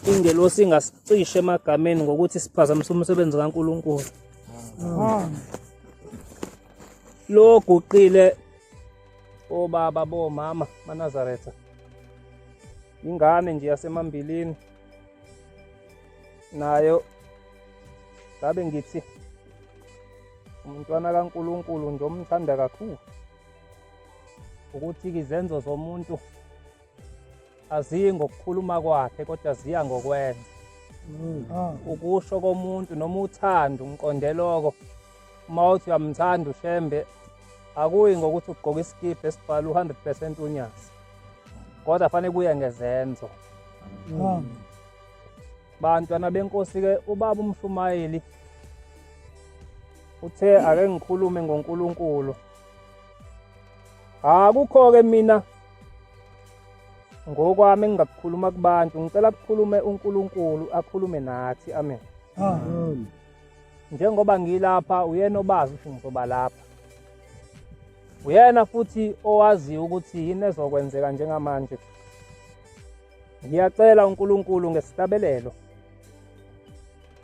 ingelosi ingasicishe emagameni ngokuthi siphazamise umsebenzi kaNkulunkulu. Lo guqile obaba bomama maNazaretha. Ingane nje yasemambilini. Nayo ngabe ngithi umntwana kaNkulunkulu nje omthanda kakhulu. Ukuthi izenzo zomuntu aziyi ngokukhuluma kwakhe kodwa ziya ngokwenza. Ukusho komuntu noma uthando ngiqondeloko uma uthi uyamthanda uShembe akuyi ngokuthi ugqoka isikibha esibhala u100% unyasi. Kodwa fanele kuye ngezenzo. Bantwana benkosi ke ubaba uMshumayeli uthe ake ngikhulume ngoNkulunkulu. Akukho ke mina ngokwami engingakukhuluma kubantu, ngicela kukhulume uNkulunkulu akhulume nathi. Amen. Njengoba ngilapha uyena obazi ukuthi ngizoba lapha. Uyena futhi owazi ukuthi yini ezokwenzeka njengamanje. Ngiyacela uNkulunkulu ngesitabelelo.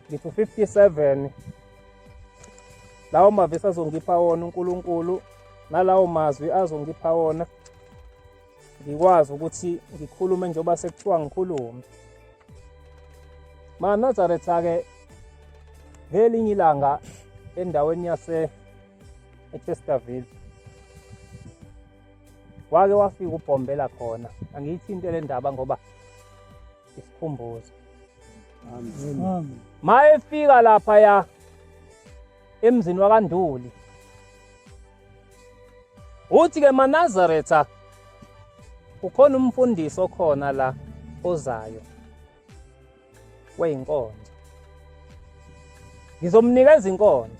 Ngithi 57 lawo mavesi azongipha wona uNkulunkulu nalawo mazwi azongipha wona. Ngikwazi ukuthi ngikhulume njengoba sekuthiwa ngikhulume. maNazaretha ke ngelinye ilanga endaweni eChesterville wake wafika uBhombela khona. Angiyithinte le ndaba ngoba isikhumbuzo. Mayefika lapha ya emzini wakaNduli uthi ke maNazaretha ukhona umfundisi okhona la ozayo weyinkonzo. Ngizomnikeza inkonzo.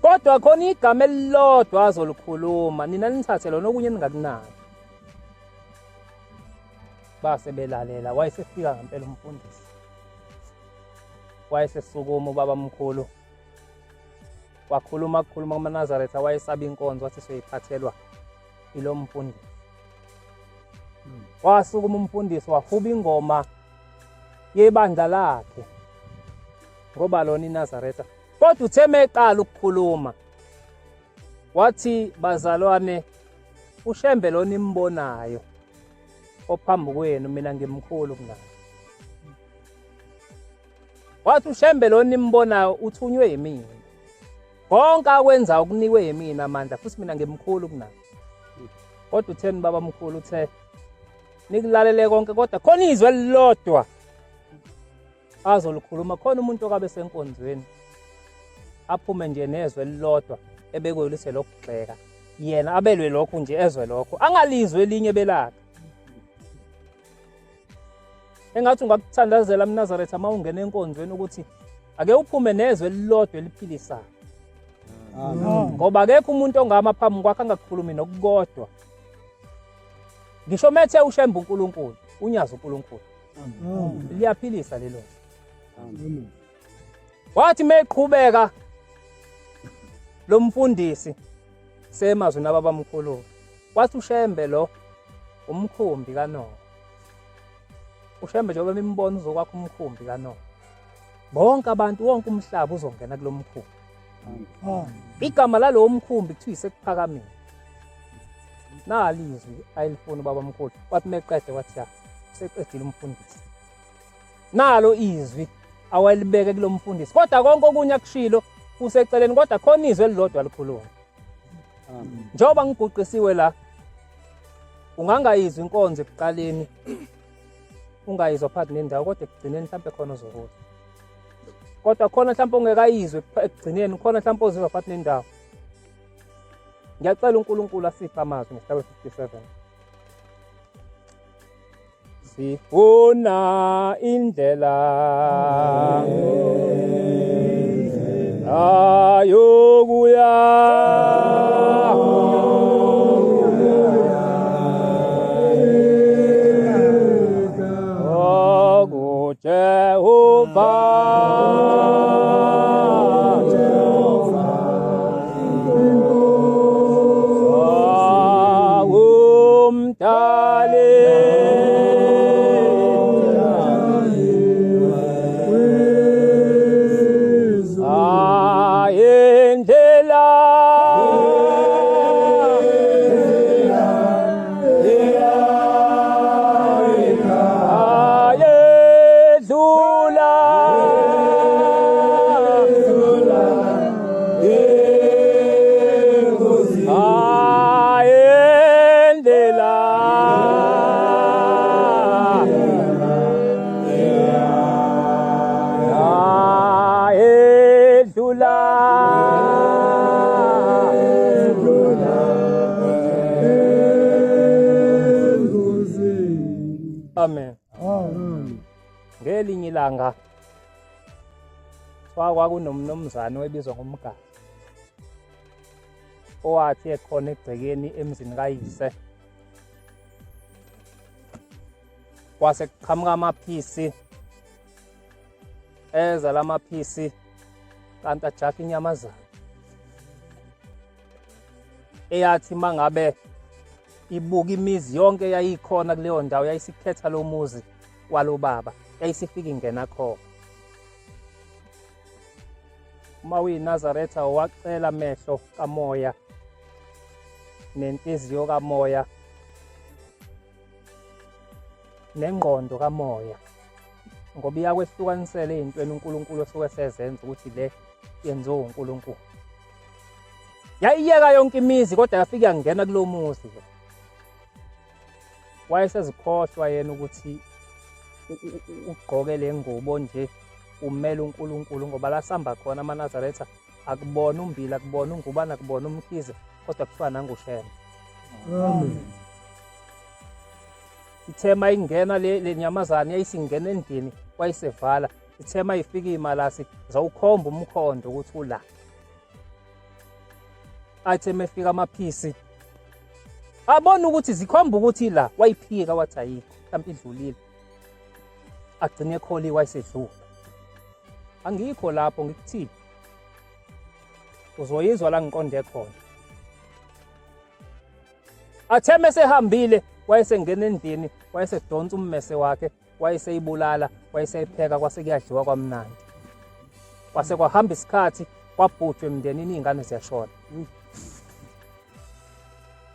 Kodwa khona igama elilodwa azolikhuluma nina nithathe lona okunye ningakunaki. Base belalela wayesefika ngempela umfundisi. Wayesesukuma ubaba mkhulu. Wakhuluma kumaNazaretha wayesaba inkonzo wathi soyiphathelwa ilo mfundisi. Wasukuma umfundisi wahuba ingoma yebandla lakhe ngoba lona iNazaretha. Kodwa utheme eqala ukukhuluma wathi bazalwane uShembe lona imbonayo ophambi kwenu mina ngimkhulu kunayo. Wathi uShembe lona imbonayo uthunywe yimina. Konke akwenza ukunikwe yimina amandla futhi mina ngimkhulu kunayo. Kodwa utheni baba mkhulu uthe nikulalele konke kodwa khona izwe elilodwa azolikhuluma. Khona umuntu okabe senkonzweni aphume nje nezwe elilodwa ebekwelise lokugxeka yena abelwe lokho nje ezwe lokho angalizwe elinye belakhe. Engathi ungakuthandazela maNazaretha uma ungena enkonzweni ukuthi ake uphume nezwe elilodwa eliphilisayo. Ngoba akekho umuntu ongama phambi kwakhe angakukhulumi nokukodwa. Ngisho methe uShembe uNkulunkulu unyaza uNkulunkulu. Liyaphilisa lelo. Wathi meqhubeka lo mfundisi semazwi nababa mkhulu wathi uShembe lo umkhumbi kaNoah. uShembe njengoba imimbono uzokwakha umkhumbi kaNoah. Bonke abantu wonke umhlaba uzongena kulo mkhumbi. Igama lalo mkhumbi kuthiwa isekuphakameni. Nalizwi ayilifuna baba mkhulu. Wathi meqede wathi ya seqedile umfundisi. Nalo izwi awalibeke kulo mfundisi. Kodwa konke okunye akushilo useceleni kodwa khona izwi elilodwa likhuluma. Njoba ngiguqisiwe la ungangayizwi inkonzo ekuqaleni ungayizwa phakathi nendawo kodwa ekugcineni mhlawumbe khona uzokuzwa. Kodwa khona mhlawumbe ongekayizwe ekugcineni khona mhlawumbe uzizwa phakathi nendawo. Ngiyacela uNkulunkulu asiphe amazwi ngesigaba 57. Sifuna indlela ayokuya Jehova Amen. Ngelinye ilanga kwakunomnumzane webizwa ngomgaba owathi ekhona egcekeni emzini kayise. Kwase kuqhamuka amaphisi eza lamaphisi kanti ajaka inyamazana eyathi mangabe ibuka imizi yonke yayikhona kuleyo ndawo yayisikhetha lo muzi walo baba yayisifika ingena khona. Uma uyiNazaretha wacela amehlo kamoya nenhliziyo kamoya nengqondo kamoya ngoba iyakwehlukanisela ezintweni uNkulunkulu osuke sezenza ukuthi le yenziwe uNkulunkulu. Yayiyeka yonke imizi kodwa yafika yangena kulo muzi. Wayesezikhohlwa yena ukuthi ugqoke le ngubo nje umele uNkulunkulu ngoba la samba khona amaNazaretha akubona umbila, akubona ungubana, akubona umkhize kodwa kuthiwa nanguShembe. Ithema ingena le nyamazane yayisingena endlini wayisevala. Ithema ifika imalasi zawukhomba umkhondo ukuthi ula. Athi mefika amaphisi abona ukuthi zikhomba ukuthi la wayiphika wathi ayikho mhlawumbe idlulile. Agcine ekholi wayisedlula. Angikho lapho ngikuthini. Uzoyizwa la ngiqonde khona. Atheme sehambile wayesengena endlini, wayesedonsa ummese wakhe, wayeseyibulala, wayeseyipheka kwase kuyadliwa kwamnandi. Kwase kwahamba isikhathi kwabhujwa emndenini izingane ziyashona.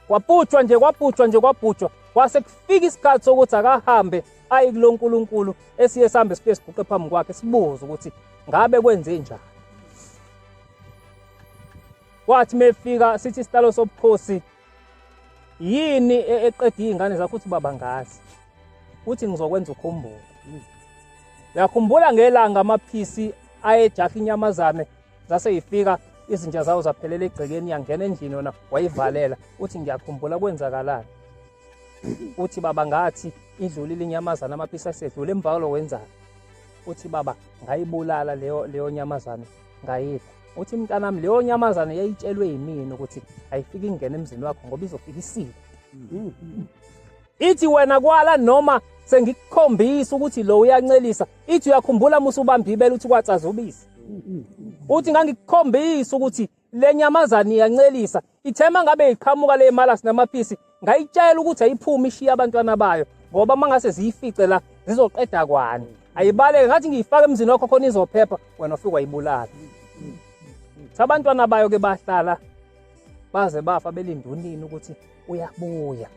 Kwabhujwa nje kwase kufika isikhathi sokuthi akahambe ayi kulo uNkulunkulu esiye sambe sifike siguqe phambi kwakhe sibuze ukuthi ngabe kwenze njani. Wathi mefika sithi isitalo sobukhosi yini eqeda izingane zakho uthi baba ngazi uthi ngizokwenza ukhumbula. Yakhumbula ngelanga amaphisi ayejaka inyamazane zase yifika izinja zawo zaphelela egcekeni yangena endlini yona wayivalela. Uthi ngiyakhumbula kwenzakalani. Uthi baba ngathi idlulile inyamazane amaphisi asedlule emva kwalo wenzani. Uthi baba ngayibulala leyo nyamazane ngayidla. Uthi mntanami leyo nyamazane yayitshelwe yimini ukuthi ayifika ingene emzini wakho ngoba izofika isile. Ithi wena kwala noma sengikukhombisa ukuthi lo uyancelisa. Ithi uyakhumbula musu ubamba ibele uthi kwatsaza ubisi. Uthi ngangikukhombisa ukuthi le nyamazane iyancelisa. Ithema ngabe iqhamuka le malasi namaphisi ngayitshela ukuthi ayiphume ishiya abantwana bayo ngoba mangase ziyifice la zizoqeda kwani. Ayibaleke ngathi ngiyifaka emzini wakho khona izophepha wena ufika wayibulala. Abantwana bayo ke bahlala baze bafa belinda unini ukuthi uyabuya.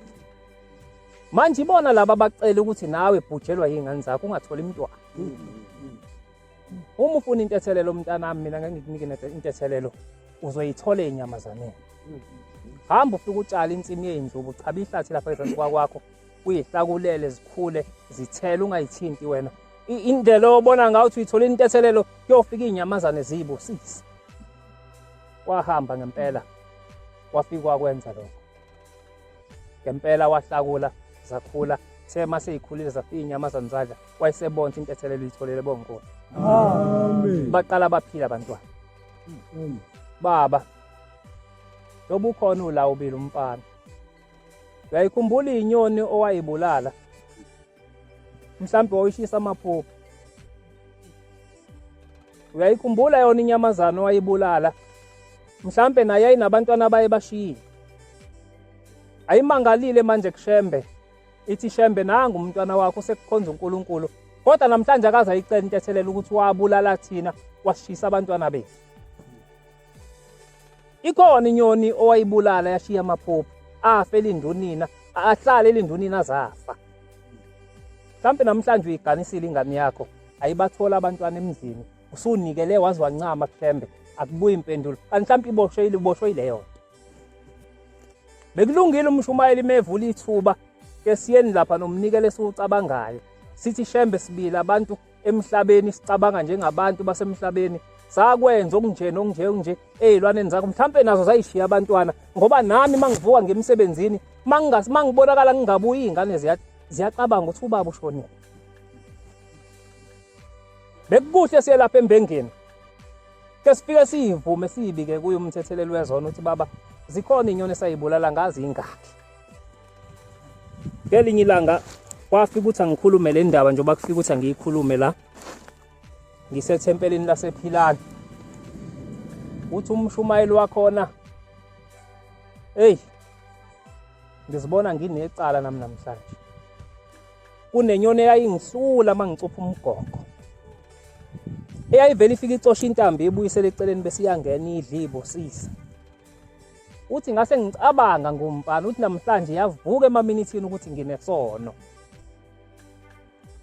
Manje ibona laba abacela ukuthi nawe bhujelwa izingane zakho ungatholi umntwana. Uma ufuna intethelelo umntanami mina ngangikunikene intethelelo uzoyithola enyamazaneni. Hamba ufike utshala insimi yezindlubu, chaba ihlathi lapha ezantsi kwakho, uyihlakulele zikhule, zithela ungayithinti wena. Indlela obona ngathi uyithola intethelelo kuyofika izinyamazane zibusisi. Wahamba ngempela wafika wakwenza lokho. Ngempela wahlakula zakhula, thema seyikhulile zafika izinyamazane zadla, wayesebona intethelelo uyitholele bonke. Amen. Baqala baphila abantwana. Baba Lobu ukhona ula ubili umfana. Uyayikhumbula inyoni owayibulala? Mhlambe wayishisa amaphupho. Uyayikhumbula yona inyamazana owayibulala? Mhlambe naye ayinabantwana baye bashiyile. Ayimangalile manje kuShembe. Ithi Shembe nangu umntwana wakho sekukhonza uNkulunkulu. Kodwa namhlanje akaze ayicela intethelelo ukuthi wabulala thina washisa abantwana bethu. Ikhona inyoni owayibulala yashiya amaphupho, afa elindunina, ahlala elindunina zafa. Mhlambe namhlanje uyiganisile ingane yakho, ayibathola abantwana emzini, usunikele wazi wancama kuShembe, akubuyi impendulo. Mhlambe iboshwe ileyo. Bekulungile umshumayeli mevula ithuba ke siyeni lapha nomnikele esicabangayo. Sithi Shembe sibili abantu emhlabeni sicabanga njengabantu basemhlabeni. Sakwenza okunje ezilwaneni zakho mhlambe nazo zayishiya abantwana ngoba nami mangivuka ngemsebenzini mangibonakala ngingabuyi izingane ziyacabanga ukuthi ubaba ushonile. Bekukuhle siye lapha embengeni. Ke sifike siyivume siyibike kuye umthetheleli wezona ukuthi baba zikhona inyoni esayibulala ngazi ingakhi. Ngelinye ilanga kwafika ukuthi angikhulume le ndaba njengoba kufika ukuthi angiyikhulume la. Ngisethempelini lasePhilani. Uthi umshumayeli wakhona, hey, ngizibona nginecala nami namhlanje. Kunenyoni eyayingisula mangicupha umgogo. Eyayivela ifika icosha intambi ebuyisele eceleni bese iyangena idlibo sisa. Uthi ngase ngicabanga ngompana uthi namhlanje yavuka emaminithini ukuthi nginesono.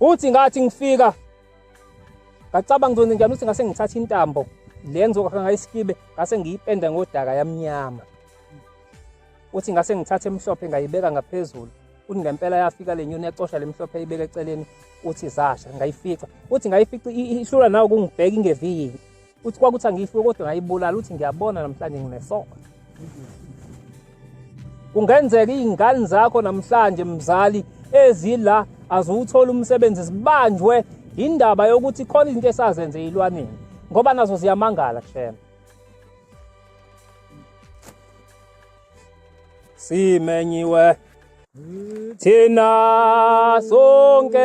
Uthi ngathi ngifika ngacabanga ngizonze njani uthi ngase ngithatha intambo le ngizokha ngayisikibe ngase ngiyipenda ngodaka yamnyama. Uthi ngase ngithatha emhlophe ngayibeka ngaphezulu. Uthi ngempela yafika le nyoni yacosha lemhlophe ayibeka eceleni uthi zasha ngayifica. Uthi ngayifica ihlula nawo kungibheka ingeviki. Uthi kwakuthi angiyifike kodwa ngayibulala uthi ngiyabona namhlanje nginesono. Kungenzeka izingane zakho namhlanje mzali ezila azuthola umsebenzi sibanjwe indaba yokuthi khona izinto esazenze izilwaneni ngoba nazo ziyamangala kushema. Simenyiwe thina sonke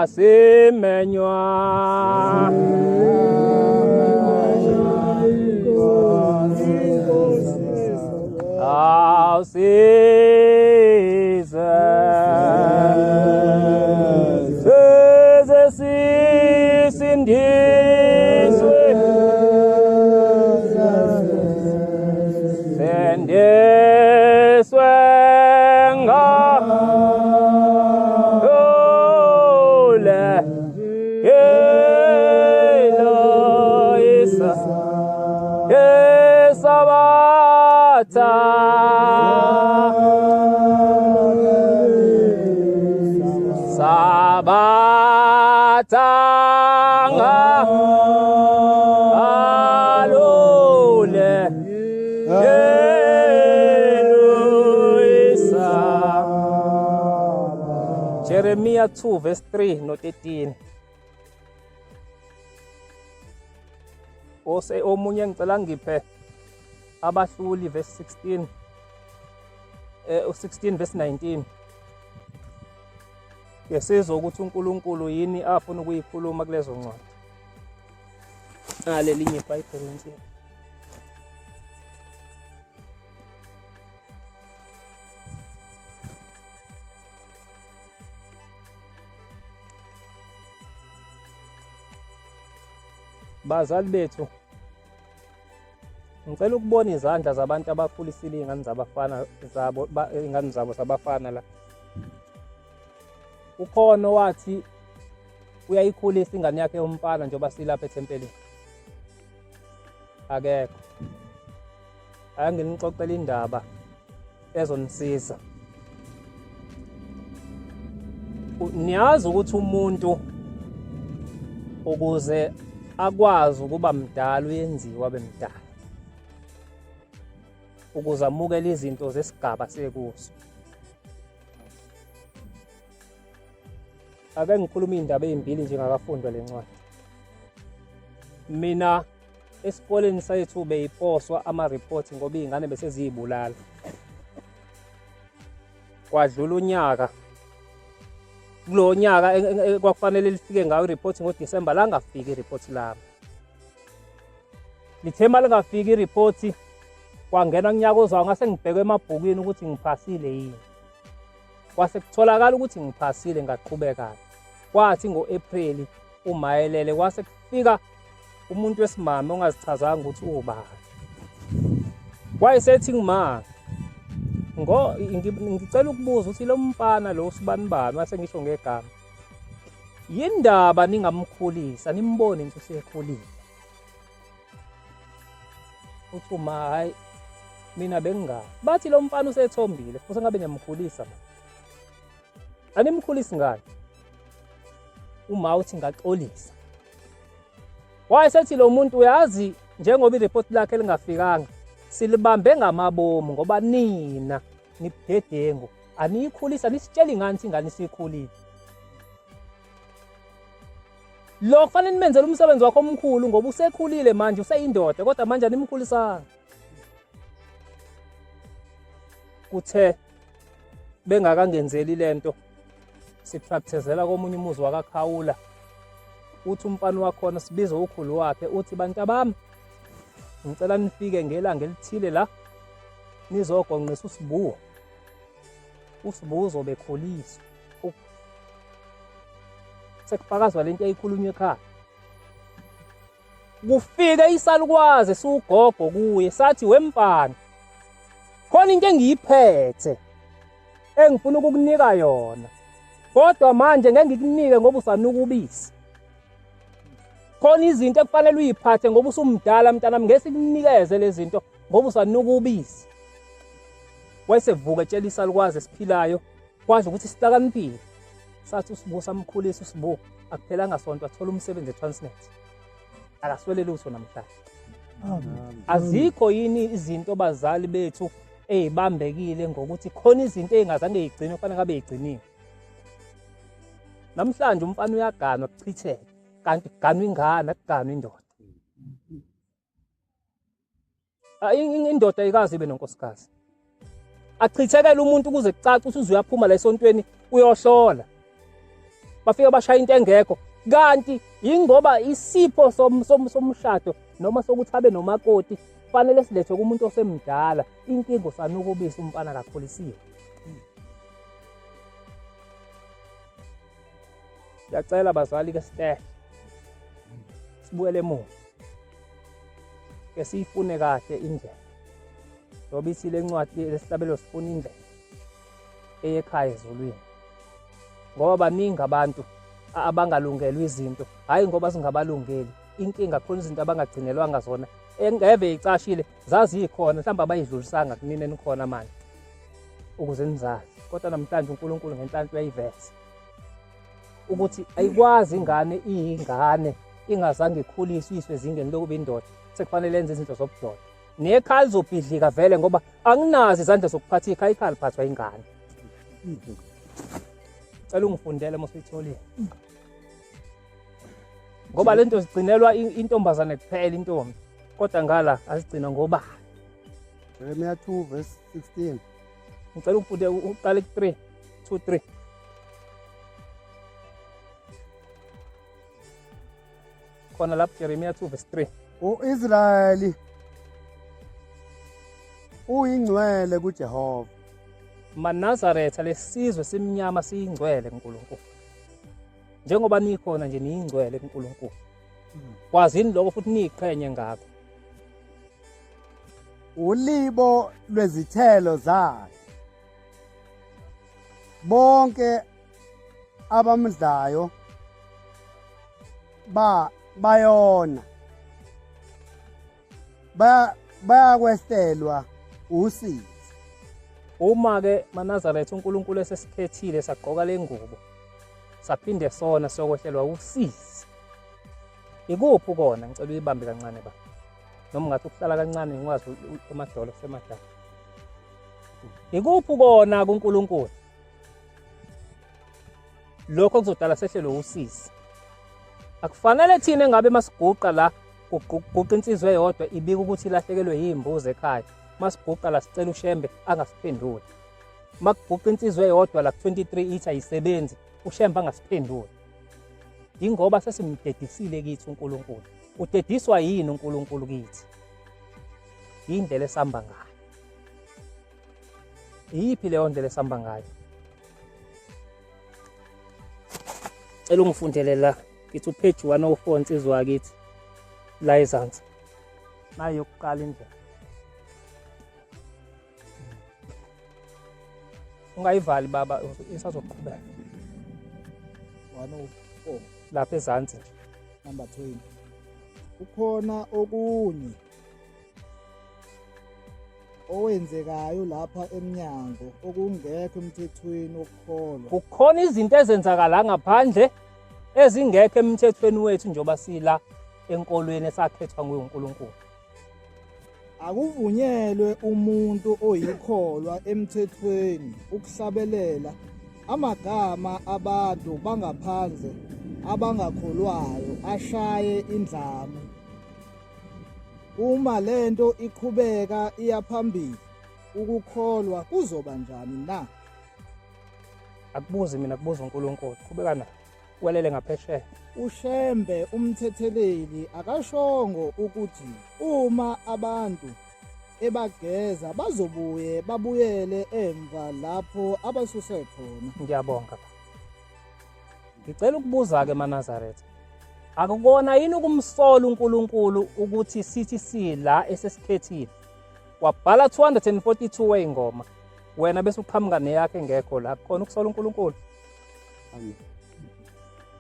asimenywa Sabatanga alule Eloisa. Jeremiah 2 verse 3 no 13. Omunye ngicela ngiphe Abahluli verse 16 16 verse 19. Yesizwe ukuthi uNkulunkulu yini afuna ukuyikhuluma kulezo ncwadi. Lelinye iBhayibheli nje. Bazali bethu, ngicela ukubona izandla zabantu abakhulisile izingane zabafana zabo izingane zabo zabafana la. Ukhona wathi uyayikhulisa ingane yakhe yomfana njengoba silapha ethempelini. Akekho. Anginixoxela indaba ezonisiza. Niyazi ukuthi umuntu ukuze akwazi ukuba mdala uyenziwa abe mdala. Ukuze amukele izinto zesigaba sekuso. Ake ngikhuluma indaba ezimbili njengakafundwa lencwadi. Mina esikoleni sethu beyiposwa ama-report ngoba izingane bese ziyibulala. Kwadlula unyaka. Kulo nyaka kwakufanele lifike ngayo i-report ngoDisemba la ngafika i-report lami. Lithema lingafika i-report kwangena kunyaka ozayo ngase ngibhekwe emabhukwini ukuthi ngiphasile yini. Kwase kutholakala ukuthi ngiphasile ngaqhubeka. Kwathi ngo-April umayelele kwase kufika umuntu wesimame ongazichazanga ukuthi ubani. Wayesethi ngima ngicela ukubuza ukuthi lo mfana lo usibanibani wase ngisho ngegama. Yindaba ningamkhulisa nimbone nje usekhulile. Uthi hayi mina bengingazi. Bathi lo mfana usethombile futhi ngabe ngiyamkhulisa manje. Animkhulisi ngani? Uma uthi ngaxolisa. Wayesethi lo muntu uyazi njengoba i-report lakhe lingafikanga silibambe ngamabomu ngoba nina nibudedengu aniyikhulisa nisitshela ingane ingane isikhulile. Lo kufanele nimenzele umsebenzi wakho omkhulu ngoba usekhulile manje useyindoda kodwa manje animkhulisanga. Kuthe bengakangenzeli lento sipracticela komunye umuzi wakaKhawula. Uthi umfana wakhona sibiza ukhulu wakhe uthi bantu bami ngicela nifike ngelanga elithile la nizogonqisa usibuwo. Usibuwo uzobekhuliswa. Sekufakazwa lento eyikhulunywa ekhaya. Kufike isalukwazi sugogo kuye sathi wemfana khona into engiyiphethe engifuna ukukunika yona kodwa manje ngeke ngikunike ngoba usanuka ubisi. Khona izinto ekufanele uyiphathe ngoba usumdala mntanami ngeke sikunikeze lezi zinto ngoba usanuka ubisi. Wayesevuka etshela isalukwazi esiphilayo kwazi ukuthi sihlakaniphile. Sathi usibuwo samkhulisa usibuwo akuphelanga sonto athola umsebenzi eTransnet. Akaswele lutho namhlanje. Azikho yini izinto bazali bethu ezibambekile ngokuthi khona izinto ezingazange yigcine kufanele ngabe yigciniwe. Namhlanje umfana uyaganwa kuchitheke kanti kuganwa ingane akuganwa indoda. Indoda ayikazi ibe nonkosikazi. Achithekela umuntu ukuze kucace ukuthi uzuyaphuma la esontweni uyohlola. Bafika bashaya into engekho kanti ingoba isipho somshado noma sokuthi abe nomakoti kufanele silethwe kumuntu osemdala. Inkingo usanuka ubisi umfana akakhulisiwe. Ngiyacela bazali ke sibuyele emuva. Ke siyifune kahle indlela. Ngoba ithi le ncwadi lesihlabelo sifuna indlela eyekhaya ezulwini. Ngoba baningi abantu abangalungelwa izinto hayi ngoba singabalungeli. Inkinga khona izinto abangagcinelwanga zona engeve icashile zazi ikhona mhlawumbe abayidlulisanga kunina nikhona manje ukuze nizazi. Kodwa namhlanje uNkulunkulu ngenhlanhla uyayiveza ukuthi ayikwazi ingane iyingane ingazange ikhuliswe iswe ezingeni lokuba indoda sekufanele yenze izinto zobudoda. Nekhaya lizobhidlika vele ngoba anginazi izandla zokuphatha ikhaya, ikhaya liphathwa ingane. Cela ungifundele mosuyitholile. Ngoba lento zigcinelwa intombazane kuphela intombi kodwa ngala azigcina ngoba Jeremiah 2 verse 16. ngicela ufunde uqale ku 3:2-3. Khona lapha Jeremiah 2 verse 3. U-Israyeli uyingcwele kuJehova. MaNazaretha lesizwe simnyama siyingcwele kuNkulunkulu. Njengoba nikhona nje niyingcwele kuNkulunkulu. Kwazini lokho futhi niyiqhenye ngakho. Ulibo lwezithelo zakhe. Bonke abamdlayo bayona. Bayakwehlelwa usizi. Uma ke MaNazaretha uNkulunkulu esesikhethile sagqoka lengubo saphinde sona sokwehlelwa usizi. Ikuphi kona ngicela uyibambe kancane ba. Noma ngathi ukuhlala kancane ngikwazi emadolo semadala. Ikuphi kona kuNkulunkulu? Lokho kuzodala sehlelo usizi. Akufanele thina engabe masiguqa la kuguqa insizwe eyodwa ibika ukuthi ilahlekelwe yimbuzi ekhaya. Masiguqa la sicela uShembe angasiphenduli. Makuguqa insizwe eyodwa la 23 ithi ayisebenzi uShembe angasiphenduli. Ingoba sesimdedisile kithi uNkulunkulu. Udediswa yini uNkulunkulu kithi? Indlela esamba ngayo. Iyiphi leyo ndlela esamba ngayo? Cela ungifundele la ngithi upage 104 insizwa yakithi la ezansi. Nayo yokuqala indlela. Ungayivali baba isazoqhubeka. 104 Lapha ezansi nje. number 20. Kukhona okunye owenzekayo lapha eminyango okungekho emthethweni wokukholwa. Kukhona izinto ezenzakala ngaphandle ezingekho emthethweni wethu njoba sila enkolweni esakhethwa nguye uNkulunkulu. akuvunyelwe umuntu oyikholwa emthethweni ukuhlabelela amagama abantu bangaphandle abangakholwayo ashaye indlamu. Uma lento iqhubeka iya phambili, ukukholwa kuzoba njani na? Akubuzi mina, kubuza uNkulunkulu. Qhubeka na. Welele ngaphesheya. uShembe umthetheleli akashongo ukuthi uma abantu ebageza bazobuye babuyele emva lapho abasuse khona. Ngiyabonga. Ngicela ukubuza-ke maNazaretha. Akukona yini ukumsola uNkulunkulu ukuthi sithi sila esesikhethile? Wabhala 242 weingoma. Wena bese uqhamuka neyakhe engekho la. Khona ukusola uNkulunkulu. Amen.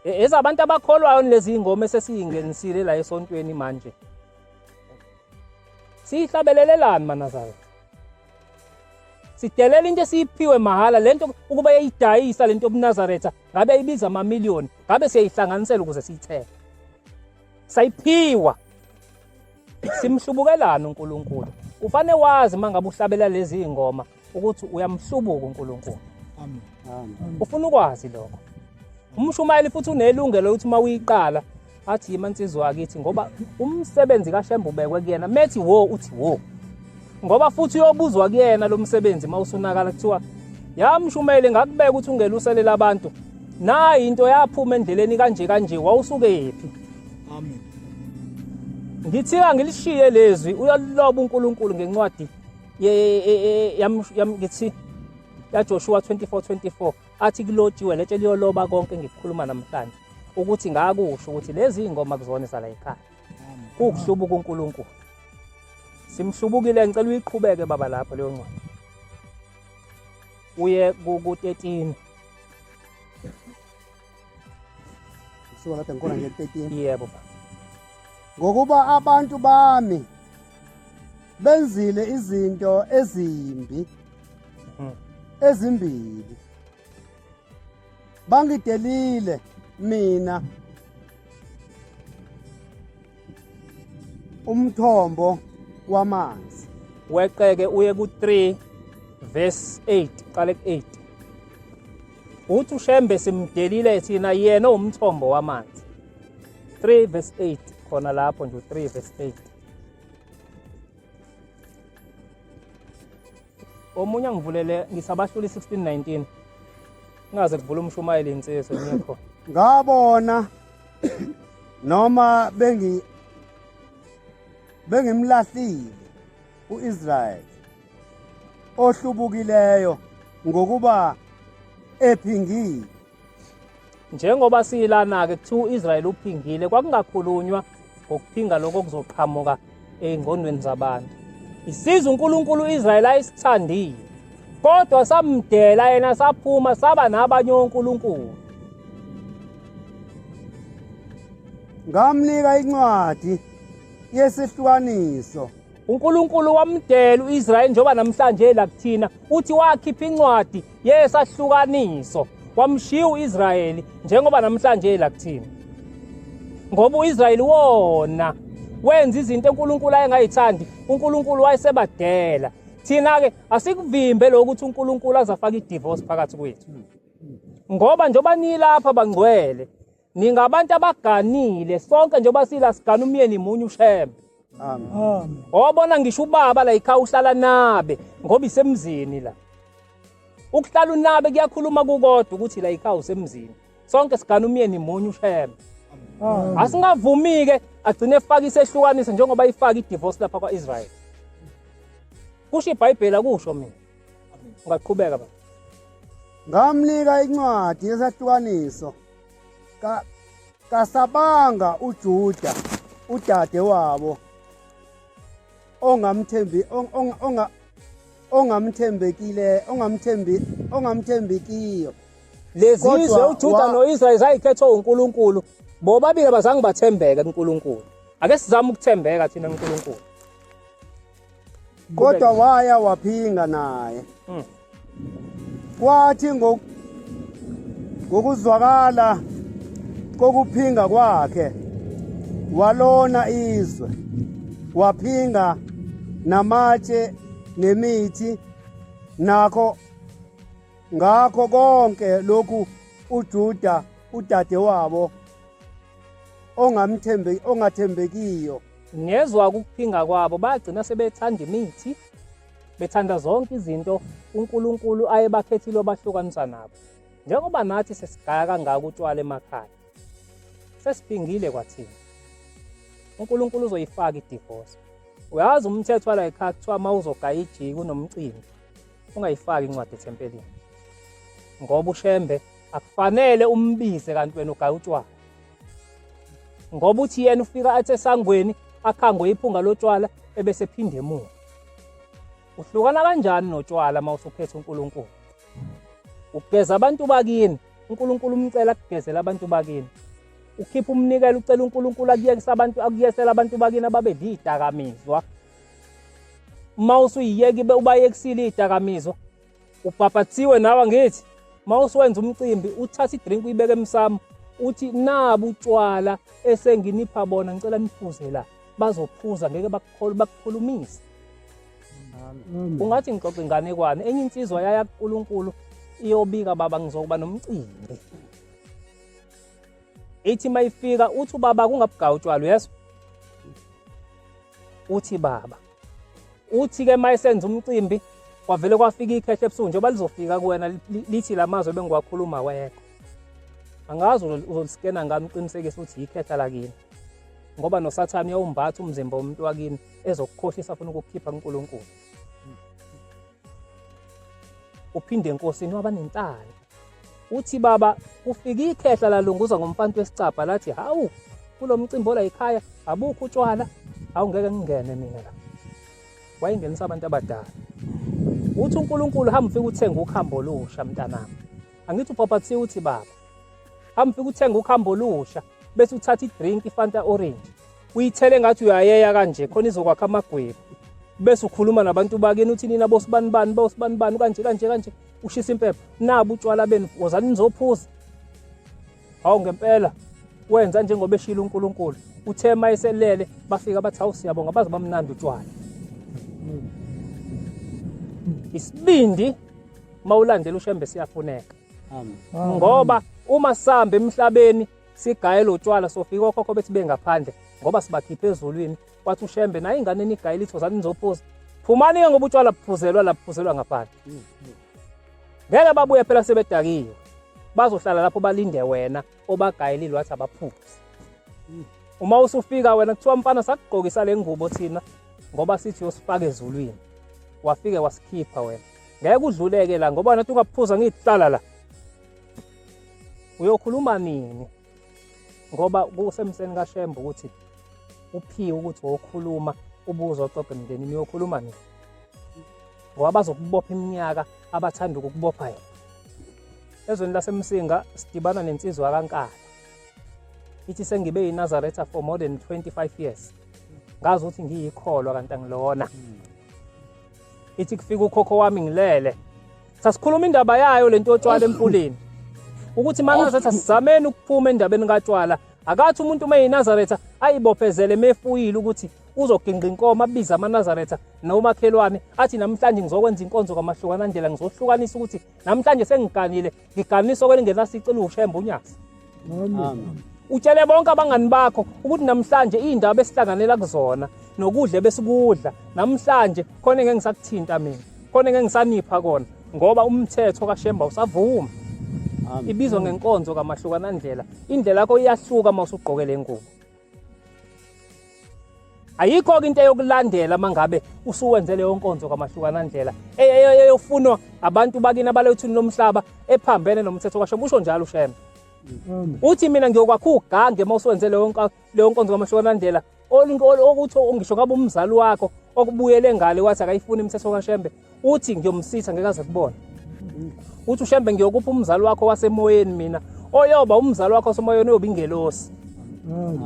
Ezabantu abakholwayo lezi ingoma esesiyingenisile la esontweni manje. Sihlabelelelani maNazaretha? Sidelela into esiphiwe mahala, lento ukuba yayidayisa lento yobuNazaretha ngabe ibiza amamiliyoni, ngabe siyayihlanganisela ukuze siyithele. Sayiphiwa. Simhlubukelana uNkulunkulu. Ufane wazi mangabe uhlabela lezi ingoma ukuthi uyamhlubuka uNkulunkulu. Amen. Amen. Ufuna ukwazi lokho. Umshumayeli futhi unelungelo ukuthi mawuyiqala athi yimansizwa akithi ngoba umsebenzi kaShembe ubekwe kuyena, methi wo uthi wo. Ngoba futhi uyobuzwa kuyena lo msebenzi mawusunakala kuthiwa ya mshumayeli ngakubeka ukuthi ungeluselela abantu. Na into yaphuma endleleni kanje wawusuke yephi? Amen. Ngithika ngilishiye lezwi uyaloba uNkulunkulu ngencwadi ngithi ya Joshua 24:24 athi kulotshiwe letshe liyoloba konke ngikukhuluma namhlanje ukuthi ngakusho ukuthi lezi ingoma kuzonisa la ekhaya. Ukuhlubuka uNkulunkulu. Simhlubukile, ngicela uyiqhubeke baba lapho leyo ncwadi. Uye ku-13. Suka lapha ngikona nje 13. Yebo baba. Ngokuba abantu bami benzile izinto ezimbi ezimbili. Bangidelile mina umthombo wamanzi. Weqeke uye ku-3 verse 8, qale ku-8. Uthi uShembe simdelile thina yena umthombo wamanzi. 3 verse 8 khona lapho nje, 3 verse 8. Omunye angivulele ngisabahluli 16:19. Ngaze kuvula umshumayeli insizwe ngikho. Ngabona noma bengimlahlile uIsrael ohlubukileyo ngokuba ephingile. Njengoba silana-ke kuthiwa uIsrael uphingile, kwakungakhulunywa ngokuphinga lokho kuzoqhamuka engqondweni zabantu. Isizwe uNkulunkulu uIsrael ayisithandile, kodwa samdela yena saphuma saba nabanye onkulunkulu. Ngamnika incwadi yesihlukaniso. uNkulunkulu wamdela uIsrael njengoba namhlanje la kuthina uthi wakhipha incwadi yesahlukaniso. Wamshiya uIsrael njengoba namhlanje la kuthina. Ngoba uIsrael wona wenza izinto uNkulunkulu ayengayithandi, uNkulunkulu wayesebadela. Thina-ke asikuvimbe lokho ukuthi uNkulunkulu azafaka idivorce phakathi kwethu. Ngoba njengoba nilapha bangcwele, ningabantu abaganile, sonke njengoba sila sigana umyeni munye uShembe. Amen. Obona ngisho ubaba la ekhaya uhlala nabe ngoba isemzini la. Ukuhlala unabe kuyakhuluma kukodwa ukuthi la ekhaya usemzini. Sonke sigana umyeni munye uShembe. Asingavumi-ke agcine efaka isehlukanisa njengoba ifaka idivorce lapha kwaIsrael. Kusho iBhayibheli akusho mina. Ungaqhubeka baba. Ngamnika incwadi yesahlukaniso. Kasabanga uJuda udade wabo ongamthembekiyo. Lezizwe uJuda noIsrael zayikhethwa uNkulunkulu, bobabili abazange bathembeka kuNkulunkulu. Ake sizame ukuthembeka thina kuNkulunkulu. Kodwa waya waphinga naye. Kwathi ngokuzwakala kokuphinga kwakhe walona izwe, waphinga namatshe nemithi ngakho konke lokhu uJuda udadewabo ongathembekiyo ngezwa ukuphinga kwabo bagcina sebethanda imithi, bethanda zonke izinto uNkulunkulu ayebakhethile bahlukanisa nabo. Njengoba nathi sesigaya kangaka utshwala emakhaya, sesiphingile kwathina. uNkulunkulu uzoyifaka i-divorce. Uyazi umthetho wala ekhaya kuthiwa uma uzogaya ijiki unomcimbi ungayifaki incwadi ethempelini, ngoba uShembe akufanele umbize kanti wena ugaya utshwala, ngoba uthi yena ufika athi esangweni akhangwe iphunga lotshwala ebese phinde emuva. Uhlukana kanjani notshwala uma usuphethe uNkulunkulu? Ukugeza abantu bakini, uNkulunkulu umcela akugezela abantu bakini. Ukhipha umnikelo ucela uNkulunkulu akuyesela abantu bakini ababe lidakamizwa. Uma usuyiyeki ubayekisile idakamizwa, ubhabhathiwe nawe ngithi. Uma usuwenza umcimbi uthatha idrink uyibeke emsamo, uthi nabu utshwala esenginipha bona ngicela niphuze la, bazophuza ngeke bakukhulumise. Ungathi ngixoxe inganekwane enye insizwa yaya kuNkulunkulu iyobika baba ngizokuba nomcimbi. Ethi mayifika uthi ubaba kungabugaya utshwala yeso. Uthi baba. Uthi ke mayisenza umcimbi kwavele kwafika ikhehle ebusuku njengoba lizofika kuwena lithi lamazwe bengiwakhuluma wekho. Angazi uzolisikena ngami uqinisekise ukuthi ikhetha lakini. Ngoba noSathane uyawumbatha umzimba womuntu wakini ezokukhohlisa afuna ukukhipha kuNkulunkulu. Uphinde enkosini waba nentala. Uthi baba ufika ikhehla lalunguza ngomfanto wesicapha lathi hawu kulo mcimbi ola ekhaya abukho utshwala awungeke ngingene mina la. Wayingenisa abantu abadala. Uthi uNkulunkulu hamba ufike uthenga ukhambo olusha mntanami. Angithi ubhabhathiwe uthi baba hamba ufike uthenga ukhambo olusha bese uthatha idrink iFanta orange uyithele ngathi uyayeya kanje khona izokwakha amagwebu bese ukhuluma nabantu bakini uthi nina bosibanibani kanje ushisa impepho nabo utshwala benu wozani nizophuza. Hawu ngempela wenza njengoba eshila uNkulunkulu uthe mayiselele bafika bathi hawu siyabonga baze bamnandi utshwala. Isibindi mawulandela uShembe siyafuneka. Ngoba uma sihamba emhlabeni sigaye lo tshwala sofika okhokho bethi bengaphandle ngoba sibakhiphe ezulwini wathi uShembe naye ingane nigaye lithi wozani nizophuza. Phumani ke ngoba utshwala buphuzelwa la buphuzelwa ngaphandle. Ngeke babuye phela sebedakiwe. Bazohlala lapho balinde wena obagayelile wathi abaphuzi. Uma usufika wena kuthiwa mfana sakugqokisa le ngubo thina ngoba sithi yosifaka ezulwini. Wafike wasikhipha wena. Ngeke udluleke la ngoba nathi ungaphuza ngihlala la. Uyokhuluma nini? Ngoba kusemseni kaShembe ukuthi uphiwe ukuthi wokhuluma ubuzo oxoxe emndenini uyokhuluma nini? Ngoba bazokubopha iminyaka abathanda ukubopha yena. Ezweni laseMsinga sidibana nensizwa kaNkala. Ithi sengibe yiNazaretha for more than 25 years. Ngazi ukuthi ngiyikholwa kanti angilona. Ithi kufika ukhokho wami ngilele. Sasikhuluma indaba yayo lento yotshwala empuleni. Ukuthi maNazaretha sizameni ukuphuma endabeni kaTshwala. Akathi umuntu uma yiNazaretha ayibophezele mefuyile ukuthi uzoginqa inkomo abiza amaNazaretha nomakhelwane athi namhlanje ngizokwenza inkonzo kaMahlukanandlela ngizohlukanisa ukuthi namhlanje sengiganile ngiganisa okwelingenasicelo uShembe uNyasa. Utshele bonke abangani bakho ukuthi namhlanje indaba esihlanganela kuzona nokudle besikudla namhlanje khona ngeke ngisakuthinta mina khona ngeke ngisanipha kona ngoba umthetho kaShembe usavuma. Ibizwa ngenkonzo kaMahlukanandlela. Indlela yakho iyahluka mawusugqoke lengubo. Ayikho into yokulandela mangabe usuwenze leyo nkonzo kaMahlukanandlela eyofunwa abantu bakini abalethuni lomhlaba ephambene nomthetho kaShembe. Usho njalo uShembe. Uthi mina ngiyokwakha ugange mawusuwenze leyo nkonzo kaMahlukanandlela okuthi ngisho ngabe umzali wakho okubuyele ngale wathi akayifuni imithetho kaShembe uthi ngiyomsitha ngeke aze kubona. Uthi uShembe ngiyokupha umzali wakho wasemoyeni mina oyoba umzali wakho wasemoyeni oyoba ingelosi.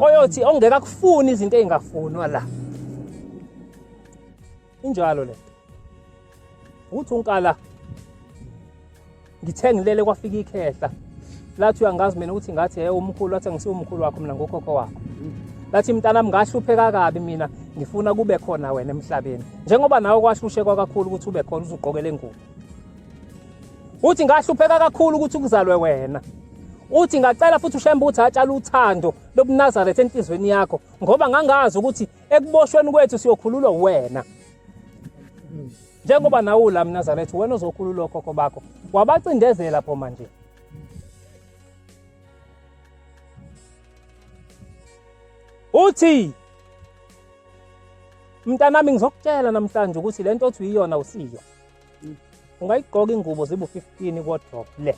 Oyothi ongeka kufuni izinto ezingafunwa la. Injalo le. Uthi uNkala ngithe ngilele kwafika ikhehla. Lathi uyangazi mina ukuthi ngathi umkhulu wathi ngisiwe umkhulu wakho mina ngokhokho wakho. lathi mntanami ngahlupheka kabi mina ngifuna kube khona wena emhlabeni njengoba nawe kwahlushekwa kakhulu ukuthi ube khona uzugqoke le ngubo. Uthi ngahlupheka kakhulu ukuthi kuzalwe wena. Uthi ngacela futhi uShembe ukuthi atshala uthando lobuNazaretha enhlizweni yakho ngoba ngangazi ukuthi ekuboshweni kwethu siyokhululwa wena. Njengoba nawe la mNazaretha wena ozokhululwa okhokho bakho wabacindezela pho manje. Uthi mntanami ngizokutshela namhlanje ukuthi lento othi uyiyona usiyo. Ungayigqoka ingubo zibu 15 kodrop le.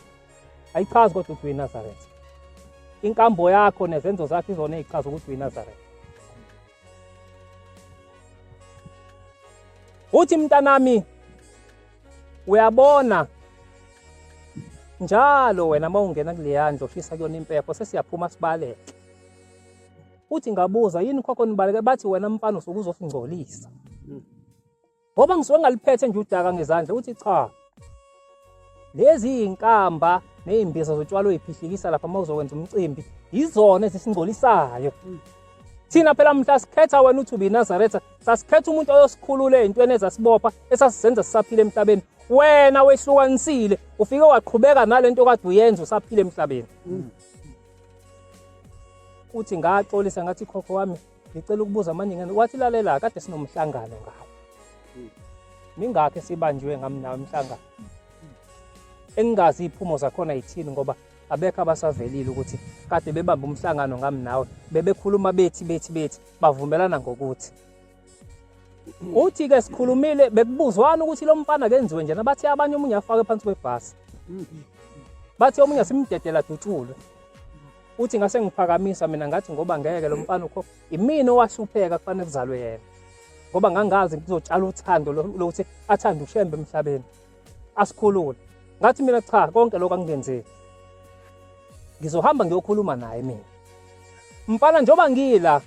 Ayichazi kodwa ukuthi uyiNazaretha. Inkambo yakho nezenzo zakho izona ezichaza ukuthi uyiNazaretha. Uthi mntanami uyabona njalo wena mawungena kuleyandlo ushisa kuyona impepho sesiyaphuma sibaleke. Uthi ngabuza yini khokho nibaleke bathi wena mfana usuke uzosingcolisa. Ngoba ngisuke ngaliphethe nje udaka ngezandla uthi cha. Lezi inkamba nezimbiza zotshwalo eziphihlikisa lapha mawuzokwenza umcimbi izona ezisingcolisayo. Thina phela mhla sikhetha wena uthi uyiNazaretha sasikhetha umuntu oyosikhulula ezintweni ezasibopha esasizenza sisaphila emhlabeni. Wena wehlukanisile ufike waqhubeka nalento kade uyenza usaphila emhlabeni. Uthi ngaxolisa ngathi khokho wami ngicela ukubuza manje ngene wathi lalela kade sinomhlangano ngawo. Mingakho sibanjwe ngami nawe umhlangano. Engazi iphumo zakhona yithini ngoba abekho abasavelile ukuthi kade bebamba umhlangano ngami nawe bebekhuluma bethi bavumelana ngokuthi. Uthi ke sikhulumile bekubuzwana ukuthi lo mfana kenziwe njena bathi abanye umunye afake phansi kwebhasi. Bathi omunye simdedela dutshulwe. Uthi ngase ngiphakamisa mina ngathi ngoba ngeke lo mfana ukho imina owahlupheka kufanele kuzalwe yena. Ngoba ngangazi ngizotshala uthando lokuthi athanda uShembe emhlabeni. Asikhulule. Ngathi mina cha konke lokho angenzeki. Ngizohamba ngiyokhuluma naye mina. Mfana njoba ngila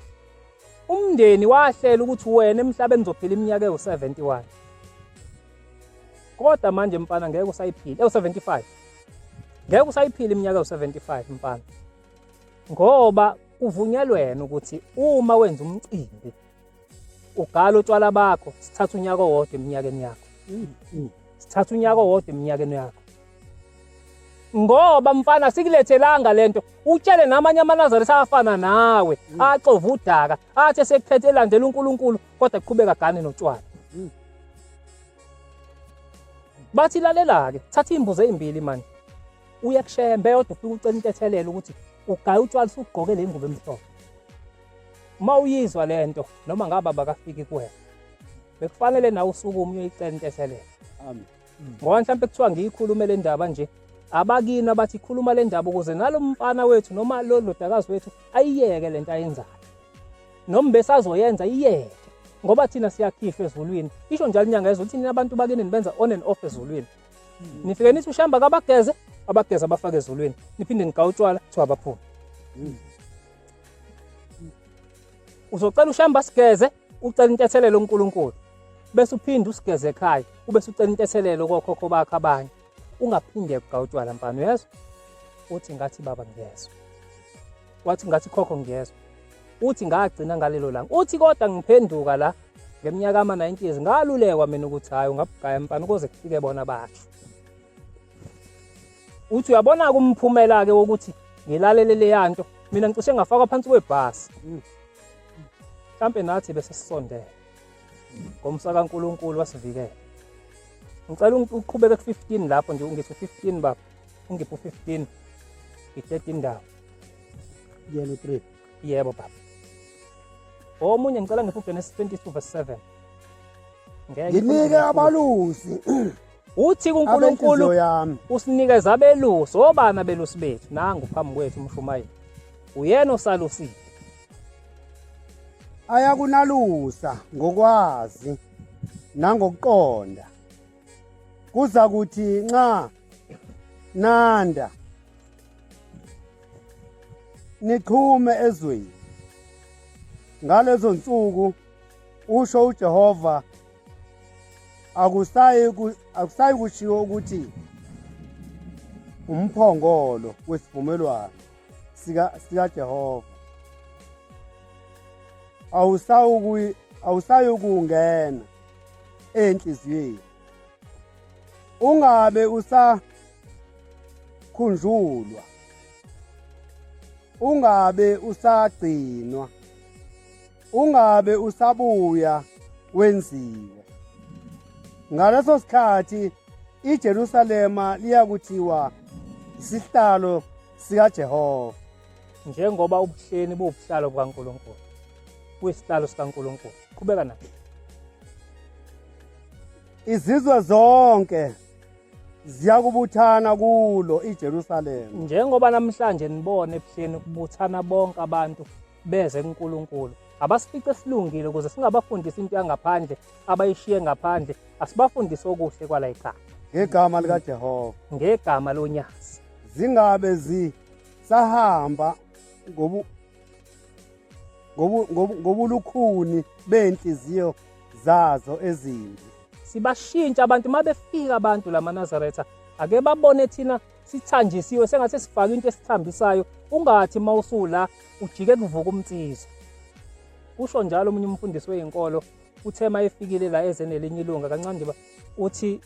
umndeni wahlela ukuthi wena emhlabeni uzophila iminyaka ewu71. Kodwa manje mfana ngeke usayiphila ewu75. Ngeke usayiphila iminyaka ewu75 mfana. Ngoba uvunyelwena ukuthi uma wenza umcimbi ugala utshwala bakho sithatha unyaka owodwa eminyakeni yakho. Sithatha unyaka owodwa eminyakeni yakho. Ngoba mfana sikulethelanga lento utshele namanye amaNazaretha afana nawe axova udaka athi sekuphethe elandela uNkulunkulu kodwa kuqhubeka gane notshwala. Bathi lalela ke thatha imbuzo ezimbili manje uye kuShembe yodwa ufike ucela intethelelo ukuthi ugaya utshwala usugqoke le ngubo emhlophe. Mawuyizwa lento noma ngaba bakafiki kuwena bekufanele nawe usukume uyoyicela intethelelo. Amen. Ngoba mhlawumbe kuthiwa ngiyikhulume le ndaba nje abakini abathi ikhuluma le ndaba ukuze nalo mfana wethu noma lo ndodakazi wethu ayiyeke lento ayenzayo. Noma besazoyenza iyeke ngoba thina siyakhishwa ezulwini. Isho njalo inyanga yezulu thina abantu bakini nibenza on and off ezulwini. Nifike nithi uShamba kabageze abafake ezulwini. Niphinde ngigawutshwala kuthiwa abaphuma. Uzocela uShamba sigeze ucela intethelelo uNkulunkulu. Bese uphinde usigeze ekhaya ubese ucela intethelelo kokhokho bakho abanye. Ungaphinde ukugawutshwala mfana uyezwa. Uthi ngathi baba ngiyezwa. Wathi ngathi khokho ngiyezwa. Uthi ngagcina ngalelo langa. Uthi kodwa ngiphenduka la ngeminyaka ama-90s ngalulekwa mina ukuthi hayi ungabugaya mfana ukuze kufike bona basho. Uthi uyabona kumphumela ke ukuthi ngilalele le yanto mina ngicishe ngafakwa phansi kwebhasi. Mhlambe nathi bese sisondela. Ngomsa kaNkulunkulu wasivikela. Ngicela uqhubeke ku15 lapho nje ungithi 15 baba. Ungipho 15. Ngithethe indawo. Yelo 3. Yebo baba. Omunye ngicela ngipho Genesis 22:7. Nginike abalusi. Uthi kuNkulunkulu usinikeza abelusi obana belusi bethu nangu phambi kwethu umshumayeli. Uyena osalusile. Ayakunalusa ngokwazi nangokuqonda. Kuza kuthi nxa nanda niqhume ezweni. Ngalezo nsuku usho uJehova akusayi kushiwo ukuthi umphongolo wesivumelwano sika Jehova awusayokungena enhliziyweni. Ungabe usakhunjulwa, ungabe usagcinwa, ungabe usabuya wenziwe. Ngaleso sikhathi iJerusalema liyakuthiwa isihlalo sikaJehova, njengoba ubuhleni buwubuhlalo bukaNkulunkulu, kuyisihlalo sikaNkulunkulu. Qhubeka nayo. izizwe zonke ziyakubuthana kulo iJerusalema. Njengoba namhlanje nibone ebuhleni kubuthana bonke abantu beze kuNkulunkulu, abasifice silungile ukuze singabafundisi into yangaphandle abayishiye ngaphandle, asibafundise okuhle kwala ekhaya Ngegama likaJehova ngegama lonyazi. zingabe zisahamba ngobulukhuni benhliziyo zazo ezimbi. Sibashintsha abantu mabefika abantu lamaNazaretha, ake babone thina sithanjisiwe sengathi sifaka into esithambisayo. Ungathi mawusula ujike kuvuka umtsizwa. Kusho njalo omunye umfundisi weyinkolo uthe mayefikile la ezenelinye ilunga kancane nje uthi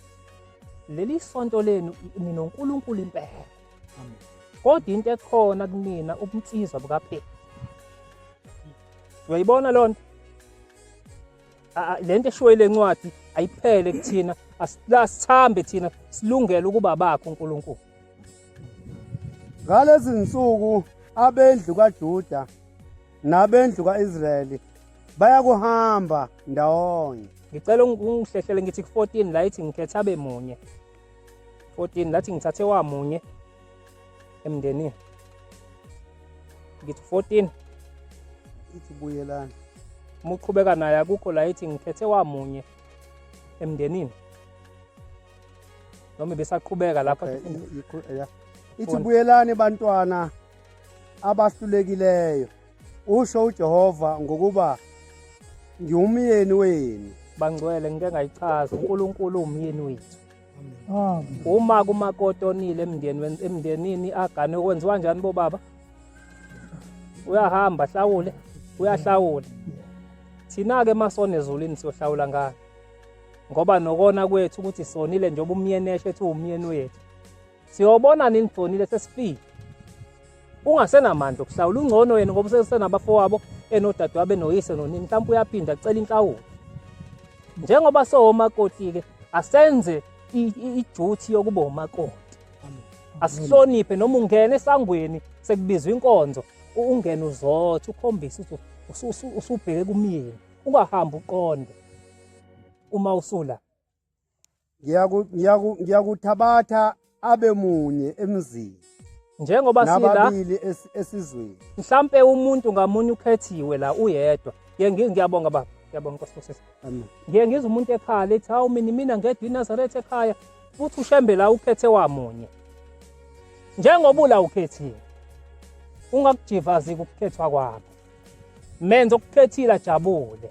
leli sonto lenu ninoNkulunkulu impela. Kodwa into ekhona kumina ubumtsizwa bukaphela. Uyayibona loo nto? Le nto eshiwe lencwadi ayiphele kuthina, asithambe thina silungele ukuba bakho uNkulunkulu. Ngalezi insuku abendlu kaJuda nabendlu kaIsrayeli bayakuhamba ndawonye. Ngicela ungihlehlele ngithi ku14 la ithi ngikhetha abe munye. 14 lathi ngithathe wamunye emndenini. Ngithi 14 Ithi buyelana. muqhubeka naye akukho la ithi ngikhethe wamunye emndenini. Noma besaqhubeka lapha. Ithi buyelani bantwana abahlulekileyo, usho uJehova ngokuba ngiyumyeni wenu. Bangcwele ngike ngayichaza uNkulunkulu umyeni wethu. Uma kumakotonile emndenini agane okwenziwa kanjani bo baba? Uyahamba hlawule, uyahlawula. Thina ke masone ezulwini siyohlawula ngani? Ngoba nokona kwethu ukuthi sonile njengoba umyeni eshethu umyeni wethu. Siyobona nini sonile sesifile. Ungasenamandla okuhlawula ungcono yena ngoba usesenabafowabo enodadewabo enoyise nonini mhlawumbe uyaphinda acela inhlawulo. Njengoba somakoti ke asenze iduty yokuba umakoti. Asihloniphe noma ungena esangweni sekubizwa inkonzo, ungena uzothe ukhombisa ukuthi usubheke kumyeni, ungahamba uqonde uma usula. Ngiyakuthabatha abe munye emzini Njengoba sila nababili esizweni. mhlambe umuntu ngamunye ukhethiwe la uyedwa. Ngiyabonga baba, ngiyabonga Nkosi. Amen. Ngiyengizwa umuntu ekhala ethi hawu mina ngedwa iNazaretha ekhaya futhi ushembe la ukhethe wamunye. Njengoba ula ukhethiwe, ungakujivazi ukukhethwa kwakho. Menze ukukhethile ajabule.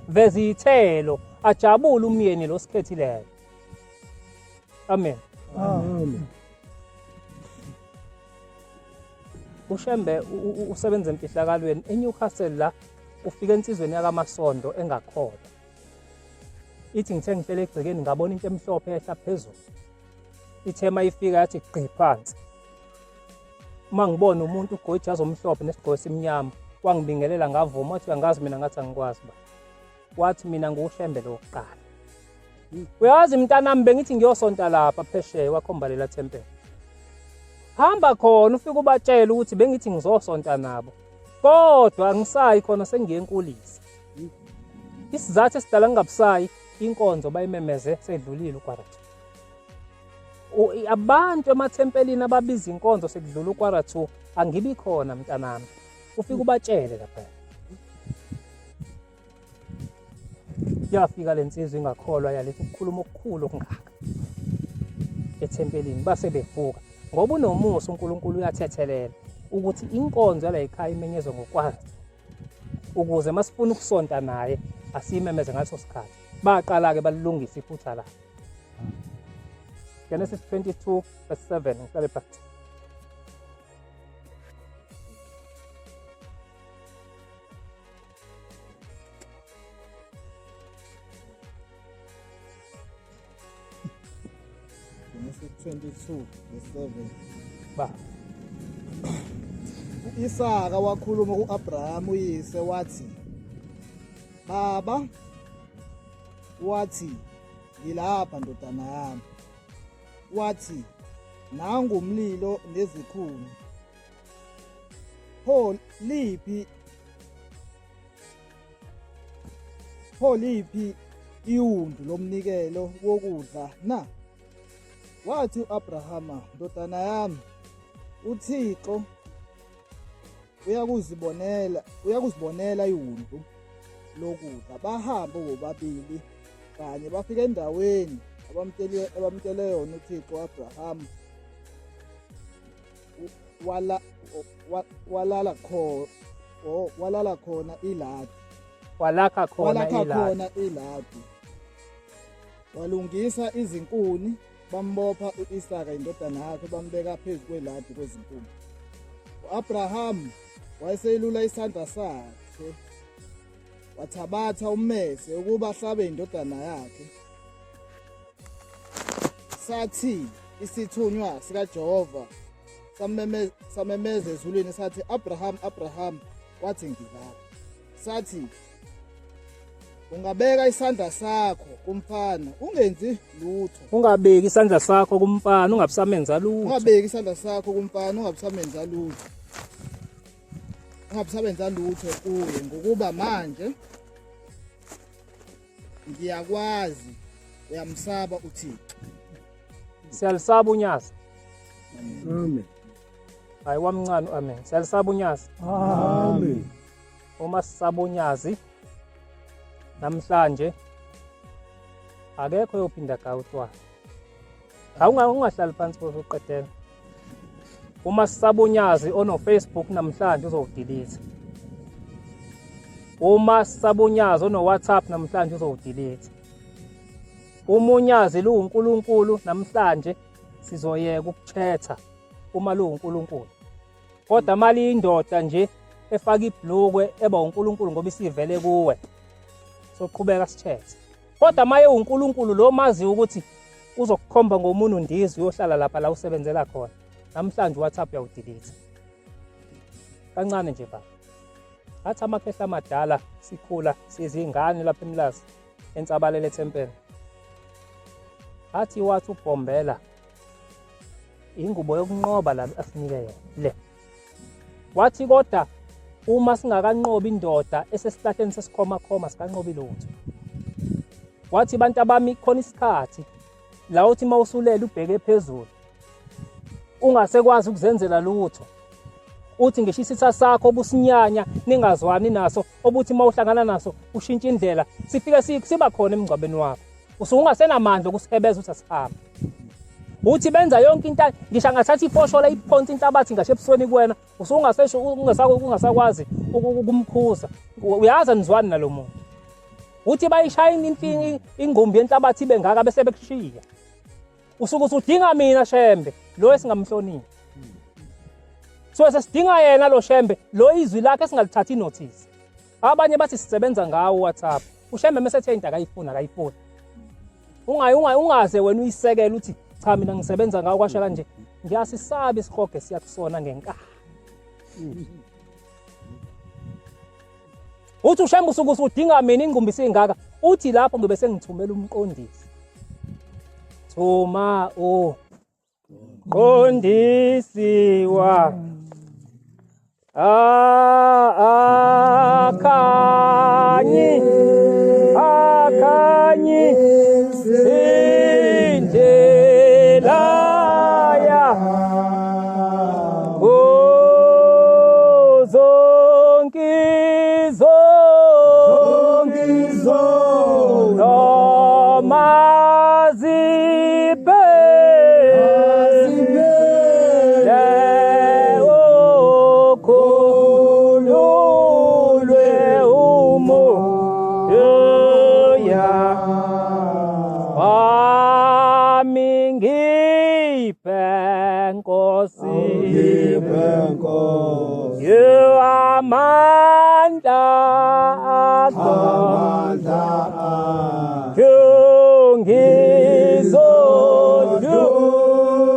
Veza izithelo ajabule umyeni lo sikhethileyo. Amen. Amen. uShembe usebenza emfihlakalweni eNewcastle la ufika ensizweni yakaMasondo engakholwa. Ithi ngithe ngihlele egcekeni ngabona into emhlophe ehla phezulu. Ithema ifika yathi gqi phansi. Uma ngibona umuntu ugqoke ijazi omhlophe nesigqoko esimnyama, wangibingelela ngavuma wathi angazi mina ngathi angikwazi ba. Wathi mina nguShembe lokuqala. Uyazi mntanami bengithi ngiyosonta lapha phesheya wakhomba lela thempeli. Hamba khona ufike ubatshela ukuthi bengithi ngizosonta nabo. Kodwa angisayi khona sengiyenkulisa. Isizathu esidala ngingabusayi inkonzo bayimemeze sedlulile uKwarathu. Abantu emathempelini ababiza inkonzo sekudlula uKwarathu angibi khona mntanami. Ufike ubatshele lapha. Yafika lensizwe ingakholwa yalethi ukukhuluma okukhulu okungaka. Ethempelini base bevuka. Ngoba unomusa uNkulunkulu uyathethelela ukuthi inkonzo yala ekhaya imenyezwe ngokwazi ukuze masifuna ukusonta naye asimemeze ngaleso sikhathi. Baqala ke balungisa iphutha la. Genesis 22:7 ngihlale phansi. 22:7. Ba. Isaka wakhuluma ku-Abraham uyise wathi, "Baba," wathi, "ngilapha ndodana yami." Wathi, "Nangu umlilo nezikhuni. Pho liphi iwundu lomnikelo wokudla na?" Wathi u-Abrahama, "Ndodana yami, uThixo uyakuzibonela iwundu lokudla." Bahamba bobabili kanye bafika endaweni abamtshele yona uThixo u-Abraham walala khona iladi. Walakha Walakha khona khona iladi. Walungisa izinkuni, bambopha u-Isaka indodana yakhe, bambeka phezu kweladi kwezinkuni. U-Abraham wayeseyilula isandla sakhe, wathabatha ummese ukuba ahlabe indodana yakhe. Sathi isithunywa sikaJehova samemeza ezulwini sathi, "Abraham, Abraham." Wathi, "Ngilapha." Sathi, "Ungabeka isandla sakho kumfana, ungenzi lutho." Ungabeki isandla sakho kumfana ungabusamenza lutho. Ungabeki isandla sakho kumfana, ungabusamenza lutho. Ungabusamenza lutho kuye, ngokuba manje ngiyakwazi uyamsaba uThixo. Siyalisaba unyazi. Amen. Hayi wamncane amen. Siyalisaba unyazi. Amen. Uma sisaba unyazi namhlanje akekho yophinda ga utshwala. Ungahlali phansi bese uqedela. Uma sisaba unyazi ono Facebook namhlanje uzowudelete. Uma sisaba unyazi ono WhatsApp namhlanje uzowudelete. Umunyazi luNkulunkulu namhlanje sizoyeka ukuchatha uma luNkulunkulu. Kodwa mali indoda nje efaka ibhlukwe eba uNkulunkulu ngoba isivele kuwe. Soqhubeka sichathe. Kodwa maye uNkulunkulu lo mazi ukuthi uzokukhomba ngomuntu ndizi uyohlala lapha la usebenzela khona. Namhlanje WhatsApp uyawudelete. Kancane nje baba. Athi amakhehla amadala sikhula sizingane lapha eMlazi eNtsabalele eThempele. Athi wathi uBhombela ingubo yokunqoba la asinike yona le. Wathi kodwa uma singakanqobi indoda esesihlahleni sesikhoma sikanqobi lutho. Wathi bantu abami khona isikhathi la uthi mawusulela ubheke phezulu ungasekwazi ukuzenzela lutho. Uthi ngisho isitha sakho obusinyanya ningazwani naso obuthi mawuhlangana naso ushintsha indlela sifike siba khona emgcwabeni wakho. Usungasenamandla ukusihebeza uthi asihamba. Uthi benza yonke into ngisho angathatha ifoshola iphonsi inhlabathi ngasho ebusweni kuwena usungasesho ungasakwazi ukumkhuza. Uyazi nizwani nalomuntu. Uthi bayishayina ingumbi yenhlabathi bengaka bese bekushiya. Usuke usudinga mina Shembe lo esingamhlonini. So sesidinga yena lo Shembe lo izwi lakhe singalithathi notice. Abanye bathi sisebenza ngawo WhatsApp. uShembe mesethe into akayifuna. Ungaze wena uyisekela uthi cha mina ngisebenza ngawo kwasho kanje. Ngiyasisabi isihoge siyakusona ngenkani. Uthi uShembe usuke usudinga mina ingumbi singaka. Uthi lapho ngibe sengithumela umqondisi. Thuma qondisi wa akhanyi indlela yakho zonke noma amandla akho ngizodlula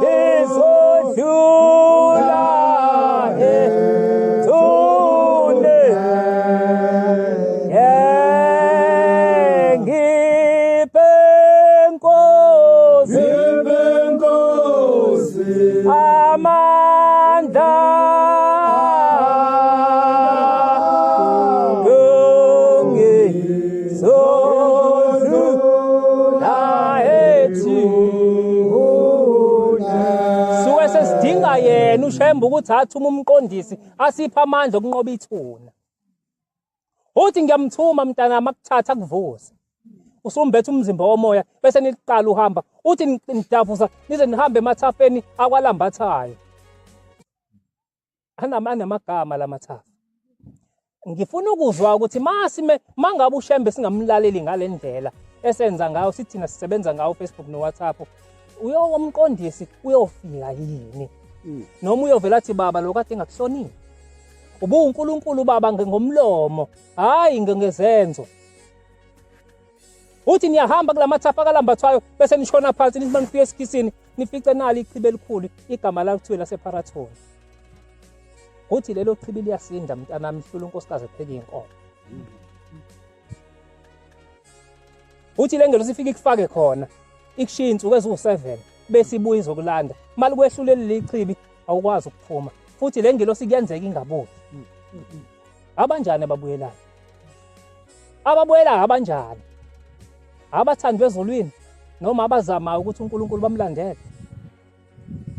amandla ngizodlula ethini suke sesidinga yena uShembe ukuthi athuma umqondisi asipha amandla okunqoba ithuna uthi ngiyamthuma mntanami akuthatha kuvuza usumbethe umzimba womoya bese niqala uhamba uthi nidavuza nize nihambe emathafeni akwalambathayo anamagama lamathafa ngifuna ukuzwa ukuthi mangabe uShembe singamlaleli ngalendlela esenza ngayo sithina sisebenza ngawo Facebook no WhatsApp uyowomqondisi uyofika yini noma uyovela athi baba lo kade ngakuhloniphi ubuNkulunkulu baba ngomlomo hayi ngezenzo uthi niyahamba kulamathafa akalambathwayo bese nishona phansi nithi manifika esikhisini nifice nali ichibe elikhulu igama lakuthiwe lasePharathoni uthi lelo chibi liyasinda mntanami hlula unkosikazi epheke inkomo uthi lengelo sifike ikufake khona ikushiya insuku eziwu7 bese ibuye izokulanda mali kwehluleli lichibi awukwazi ukuphuma futhi lengelo sikuyenzeka ingabuyi abanjani ababuyelayo abanjani abathandi bezolwini noma abazamayo ukuthi uNkulunkulu bamlandele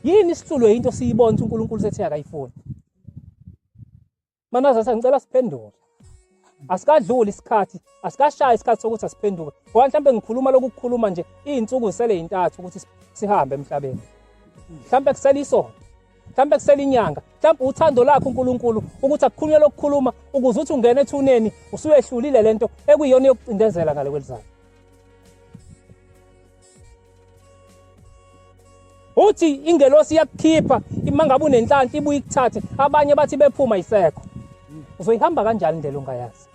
yini isihlulo into siyibona ukuthi uNkulunkulu sethe akayifuni manaza ngicela siphenduke asikadluli isikhathi asikashaya isikhathi sokuthi asiphenduke ngoba mhlambe ngikhuluma lokukhuluma nje izinsuku zisele 3 ukuthi sihambe emhlabeni mhlambe kusela isonto mhlambe kusela inyanga mhlambe uthando lakho uNkulunkulu ukuthi akukhulunywe lokukhuluma ukuze uthi ungene ethuneni usuyehlulile lento ekuyiyona yokucindezela ngale kwelizayo uthi ingelosi yakukhipha imangabe unenhlanhla ibuye ikuthathe abanye bathi bephuma isekho uzoyihamba kanjani indlela ongayazi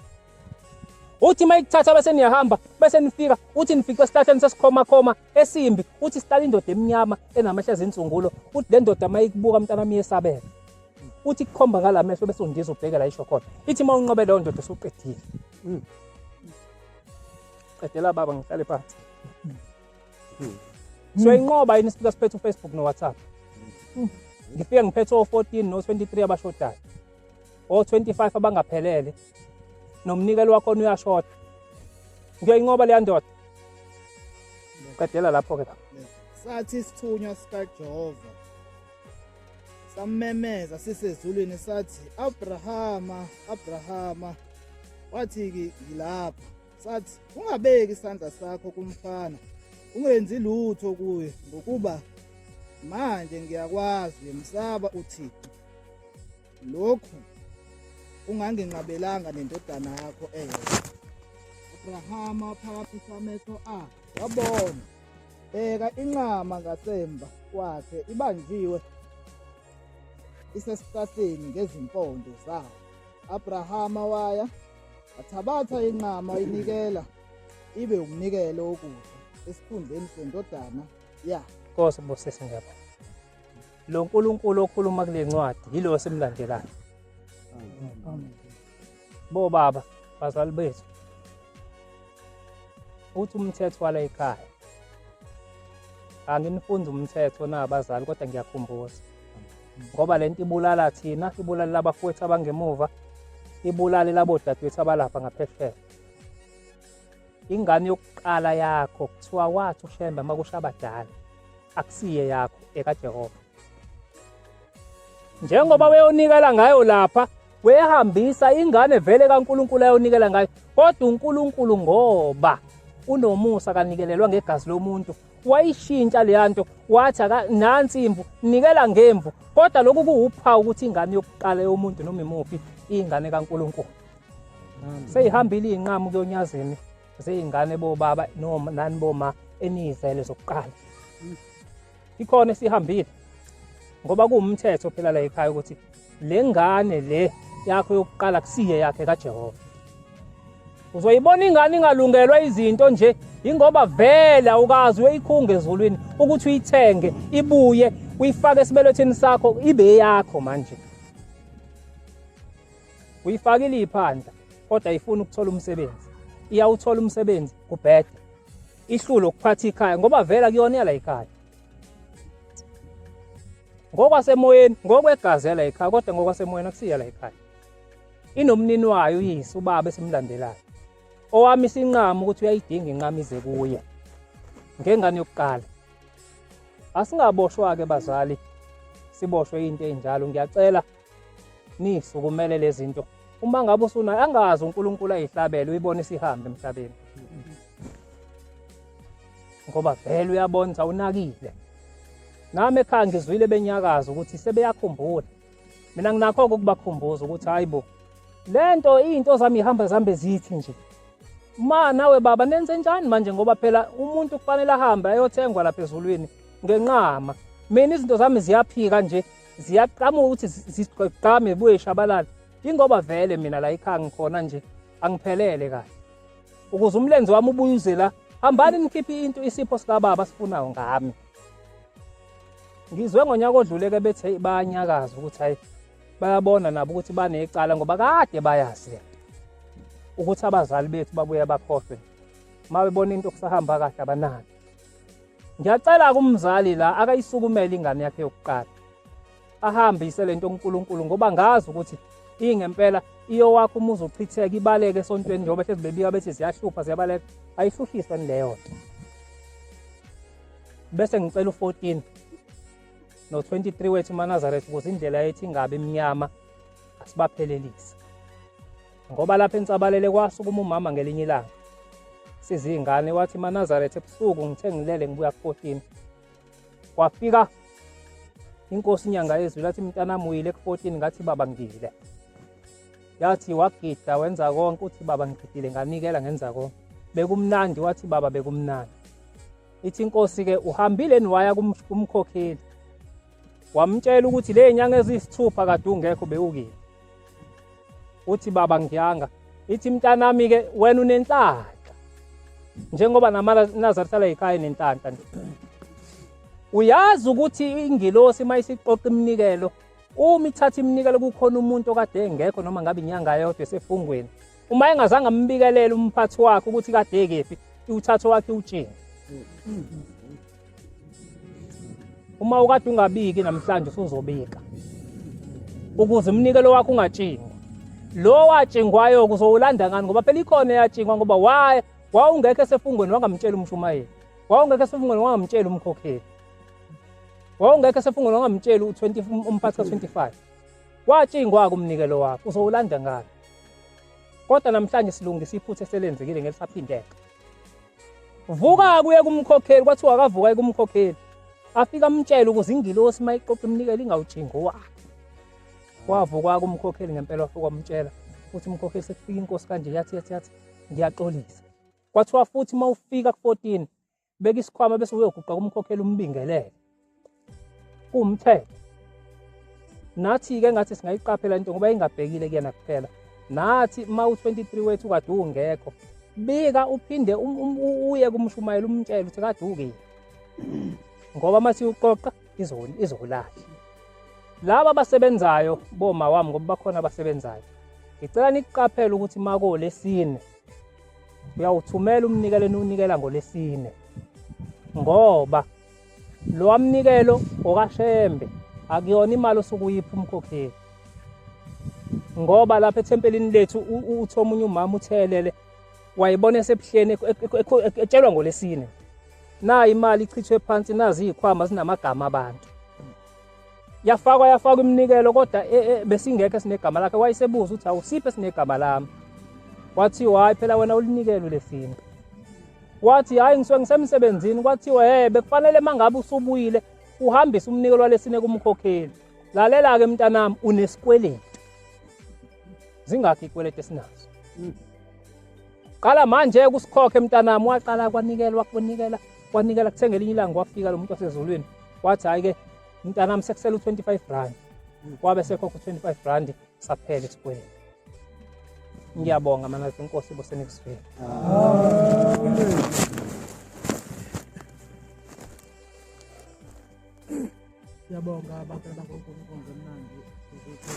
uthi mayikuthatha bese niyahamba bese nifika uthi nifica esihlahleni sesikhoma esimbi uthi sihlala indoda eminyama enamahlezi insungulo uthi le ndoda mayikubuka mntanami yesabela uthi kukhomba ngalamehlo bese undiza ubheke la isho khona ithi mawunqobe leyo ndoda usuqedile qedela baba ngihlale phansi so inqoba yini sifika siphethe uFacebook no WhatsApp ngifika ngiphethe o14 no23 abashodayo o25 abangaphelele nomnikelo wakho uyashoda ngiyayinqoba leya ndoda qedela lapho ke sathi isithunywa sikaJehova samemeza sisezulwini sathi Abrahama wathi ngilapha sathi ungabeki isandla sakho kumfana ungenzi lutho kuye ngokuba manje ngiyakwazi uyamsaba uThixo lokhu ungangenqabelanga nendodana yakho Abrahama phakathi amehlo wabona beka inqama ngasemva kwakhe ibanjiwe isesihlahleni ngezimpondo zayo Abrahama waya athabatha inqama wayinikela ibe umnikelo wokudla esikhundleni sendodana yakhe Nkosi bosese ngapha lo uNkulunkulu okhuluma kule ncwadi yilo semlandelayo bo baba bazali bethu uthi umthetho wala ekhaya anginifunza umthetho nabazali kodwa ngiyakhumbuza ngoba lento ibulala thina ibulala labafowethu abangemuva ibulala labodadewethu abalapha ngaphesheya ingane yokuqala yakho kuthiwa wathi uShembe makushabadala akusiye yakho ekaJehova njengoba weyonikela ngayo lapha wehambisa ingane vele kaNkulunkulu ayonikela ngayo kodwa uNkulunkulu ngoba unomusa kanikelelwa ngegazi lomuntu wayishintsha leyanto wathi nansi imvu nikela ngemvu kodwa lokhu kuwuphawu ukuthi ingane yokuqala yomuntu noma imuphi ingane kaNkulunkulu seyihambile inqamu kuyonyazini zeyingane bobaba noma nani boma enizele zokuqala ikhona sihambile ngoba kuwumthetho phela la ekhaya ukuthi lengane le yakho yokuqala kusiye yakhe kaJehova uzoyibona ingane ingalungelwa izinto nje ingoba vele awukazi uyikhunga ezulwini ukuthi uyithenge ibuye uyifake esibeletheni sakho ibe yakho manje uyifakile iphandla kodwa ayifuni ukuthola umsebenzi iyawuthola umsebenzi kubhede ihlulo ukuphatha ikhaya ngoba vele kuyona la ekhaya ngokwasemoyeni ngokwegazi la ekhaya kodwa ngokwasemoyeni akusiya la ekhaya inomnini wayo uyise ubaba esimlandelayo owami isinqamo ukuthi uyayidinga inqamo ize kuye ngengane yokuqala asingaboshwa ke bazali siboshwe into enjalo ngiyacela nisukumele lezi zinto uma ngabe usuna angazi uNkulunkulu ayihlabele uyibone sihambe emhlabeni ngoba vele uyabona awunakile nami ekhaya ngizwile benyakaza ukuthi sebeyakhumbula mina nginakho ukubakhumbuza ukuthi hayibo lento into zami ihamba zambe zithi nje ma nawe baba nenze njani manje ngoba phela umuntu kufanele ahambe ayothengwa lapha ezulwini ngenqama mina izinto zami ziyaphika nje ziyaqhamuka ukuthi ziqhame buye shabalala ingoba vele mina la ekhaya ngikhona nje angiphelele kahle ukuze umlenze wami ubuyuze la hambani nikhiphe into isipho sika baba sifunayo ngami ngizwe ngonyaka odluleke bethe bayanyakaza ukuthi hayi bayabona nabo ukuthi banecala ngoba kade bayazi ukuthi abazali bethu babuye bakhohlwe mabebona into kusahamba kahle abanaki ngiyacela kumzali la akayisukumele ingane yakhe yokuqala ahambise lento uNkulunkulu ngoba ngazi ukuthi ingempela iyo wakho umuzi uchitheka ibaleke esontweni njengoba hlezi bebika bethi ziyahlupha ziyabaleka ayihluhiswe nileyo nto bese ngicela u14 no23 wethu uManazareth ukuze indlela yethu ingabe emnyama asibaphelelise ngoba lapha ensabalele kwasukuma umama ngelinye ilanga sizingane wathi Manazareth ebusuku ngithe ngilele ngibuya ku14 kwafika inkosi inyanga yezwi lathi mntanami uyile ku14 ngathi baba ngidile yathi wagida wenza konke uthi baba ngigidile nganikela ngenza konke bekumnandi wathi baba bekumnandi ithi inkosi ke uhambile niwaya kumkhokheli wamtshela ukuthi le nyanga ezisithupha kade ungekho bewukile uthi baba ngiyanga ithi mntanami ke wena unenhlanhla njengoba naManazareth la ekhaya nenhlanhla nje uyazi ukuthi ingilosi mayisiqoqa iminikelo uma ithatha iminikelo kukhona umuntu okade engekho noma ngabe inyanga yodwa esefungweni uma engazange ambikelele umphathi wakhe ukuthi kade ekephi uthatho wakhe utshinga uma ukade ungabiki namhlanje usuzobika ukuze umnikelo wakhe ungatshingwa lo watshingwayo kuzowulanda ngani ngoba phela ikhona yatshingwa ngoba wawungekho esefungweni wangamtshela umshumayeli wawungekho esefungweni wangamtshela umkhokheli wawungekho esefungweni wangamtshela u20 umphathi ka25 watshingwa kumnikelo wakhe uzowulanda ngani kodwa namhlanje silungisa iphutha eselenzekile ngelisaphindeka vuka kuye kumkhokheli kwathiwa akavuka kumkhokheli afika amtshela ukuze ingilosi mayiqoqa iminikelo ingawutshingwa wavuka kumkhokheli ngempela wafika wamtshela ukuthi umkhokheli sekufika inkosi kanje yathi ngiyaxolisa kwathiwa futhi mawufika ku14 beka isikhwama bese uyoguqa kumkhokheli umbingelele kumthetho nathi ke ngathi singayiqaphela into ngoba ingabhekile kuyena kuphela nathi mawu23 wethu kade ungekho bika uphinde uye kumshumayeli umtshela ukuthi kade ukile ngoba mathi uqoqa izolahla laba abasebenzayo boma wami ngoba bakhona abasebenzayo ngicela niqaphele ukuthi mako lesine uyawuthumela umnikelo unikela ngolesine ngoba lo wamnikelo okashembe akuyona imali osukuyipha umkhokheli ngoba lapha ethempelini lethu uthi omunye umama uthelele wayibona esebuhleni etshelwa ngolesine na imali ichithwe phansi nazi izikhwama zinamagama abantu yafakwa iminikelo kodwa besingekho sinegama lakhe wayesebuza ukuthi awusiphe sinegama lami wathiwa hayi phela wena ulinikelo lesine wathi hayi ngisuke ngisemsebenzini kwathiwa bekufanele mangabe usubuyile uhambise umnikelo walesine kumkhokheli lalela ke mntanami unesikweleti zingakho ikweleti esinazo qala manje kusikhokhe mntanami waqala kwanikela kuthengela inye ilanga wafika lo muntu wasezulwini wathi hayi ke mntanami sekusela u25 wabe sekhokha u25 saphela isikweleti ngiyabonga mana inkosi bosenikuzwela Amen. Siyabonga abantu abakuNkulunkulu ngemnandi ukuthi